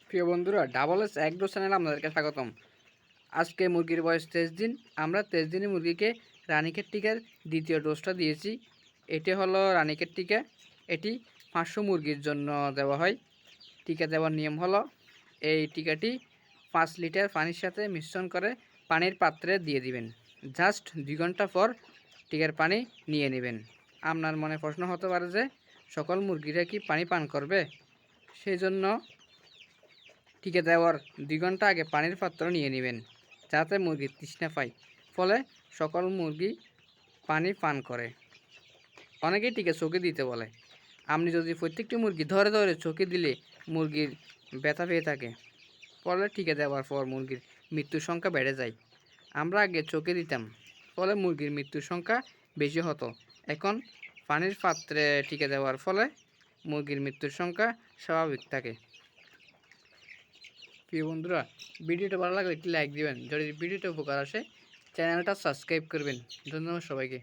প্রিয় বন্ধুরা, double S এক ডোজ চ্যানেলে আপনাদেরকে স্বাগতম। আজকে মুরগির বয়স 23 দিন। আমরা 23 দিনের মুরগিকে রানীক্ষেত টিকার দ্বিতীয় ডোজটা দিয়েছি। এটি হলো রানীক্ষেত টিকা। এটি 500 মুরগির জন্য দেওয়া হয়। টিকা দেওয়ার নিয়ম হলো, এই টিকাটি 5 লিটার পানির সাথে মিশ্রণ করে পানির পাত্রে দিয়ে দিবেন। জাস্ট 2 ঘন্টা পর টিকার পানি নিয়ে নেবেন। আপনার মনে প্রশ্ন হতে পারে যে সকল মুরগিরা কি পানি পান করবে? সেই জন্য টিকা দেওয়ার 2 ঘন্টা আগে পানির পাত্র নিয়ে নেবেন, যাতে মুরগি তৃষ্ণা পায়, ফলে সকল মুরগি পানি পান করে। অনেকেই টিকা চোখে দিতে বলে। আপনি যদি প্রত্যেকটি মুরগি ধরে ধরে চোখে দিলে মুরগির ব্যথা পেয়ে থাকে, ফলে টিকা দেওয়ার পর মুরগির মৃত্যুর সংখ্যা বেড়ে যায়। আমরা আগে চোখে দিতাম, ফলে মুরগির মৃত্যুর সংখ্যা বেশি হতো। এখন পানির পাত্রে টিকা দেওয়ার ফলে মুরগির মৃত্যুর সংখ্যা স্বাভাবিক থাকে। প্রিয় বন্ধুরা, ভিডিওটা ভালো লাগলে একটি লাইক দিবেন। যদি ভিডিওটা উপকার আসে, চ্যানেলটা সাবস্ক্রাইব করবেন। ধন্যবাদ সবাইকে।